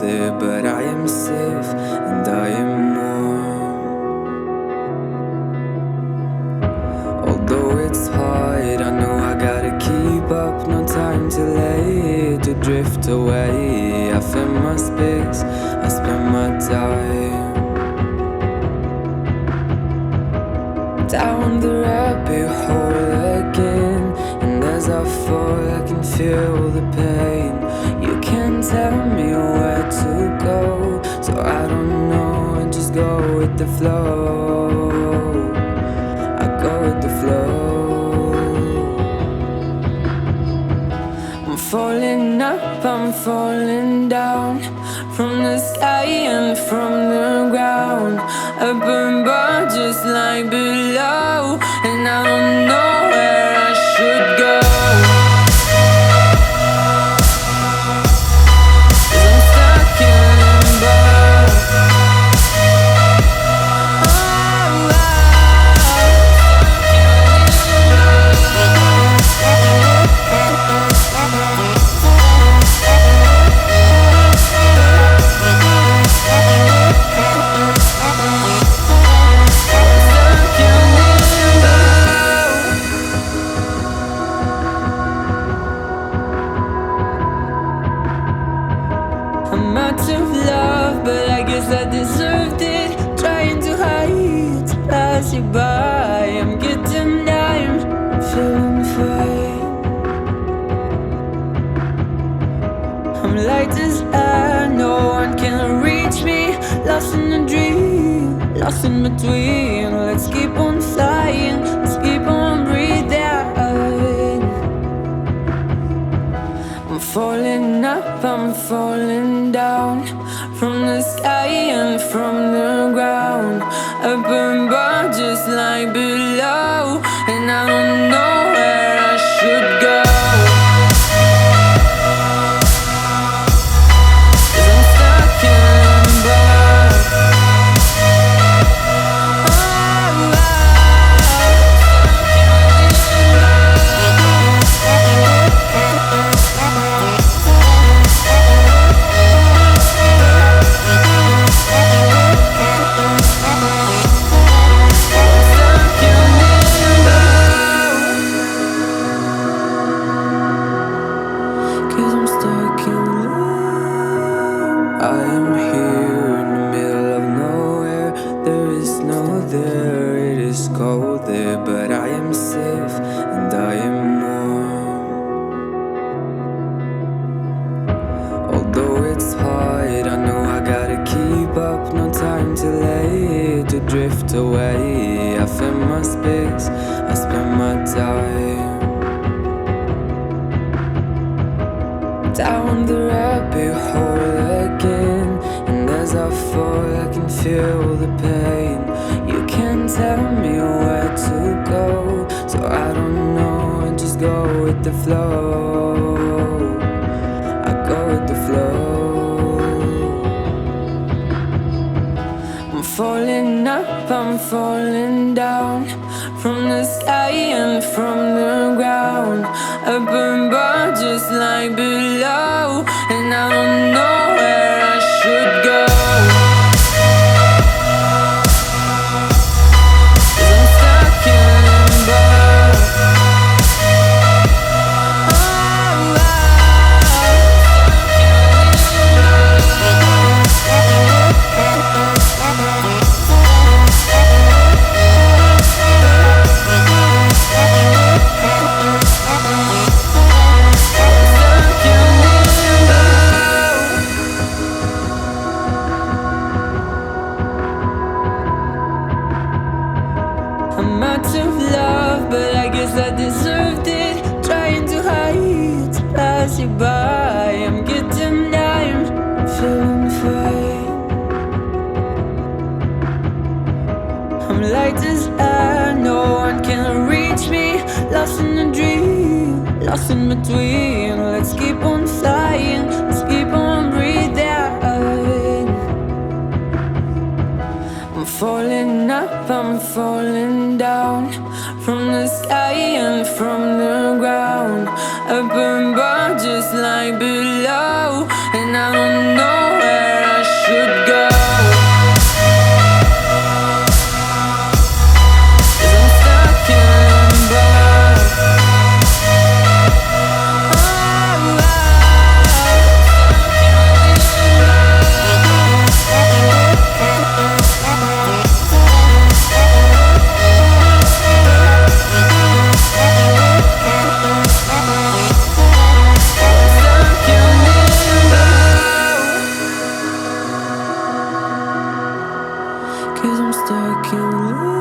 there, but I am safe and I am warm. Although it's hard, I know I gotta keep up. No time to late, to drift away. I fill my space, I spend my time down the rabbit hole again. And as I fall, I can feel the pain. You can't tell me where to go, so I don't know, I just go with the flow. I go with the flow. I'm falling up, I'm falling down, from the sky and from the ground. Up above just like below, and I don't know where I should go. I'm out of love, but I guess I deserved it. Trying to hide, to pass you by. I'm getting down, feeling fine. I'm light as air, no one can reach me. Lost in a dream, lost in between. Let's keep on flying, let's keep on breathing. I'm falling up, I'm falling down, from the sky and from the ground. Up above just like below, and I don't know where I should go. I am here in the middle of nowhere. There is no there, it is cold there, but I am safe and I am warm. Although it's hard, I know I gotta keep up. No time to late, to drift away. I fill my space, I spend my time down the rabbit hole again. And as I fall, I can feel the pain. You can't tell me where to go, so I don't know, I just go with the flow. I go with the flow. I'm falling up, I'm falling down, from the sky and from the ground. Up above just like below, and I don't know where I should go. I'm falling up, I'm falling down, from the sky and from the ground. Up above just like below, and I don't know where I should go. I'm falling up, I'm falling down, from the sky and from the ground. Up above just like below, and I don't know where I should go. I'm falling up, I'm falling down, from the sky and from the ground. Up above just like below, and I don't know where I should go. I'm out of love, but I guess I deserved it. Trying to hide, to pass you by. I'm getting down, feeling fine. I'm light as air, no one can reach me. Lost in a dream, lost in between. Let's keep on flying, let's keep on breathing. I'm falling up, I'm falling down, from the sky and from the ground. Up above just like below, and I don't know where should go. 'Cause I'm stuck in limbo. Cause I'm stuck in limbo.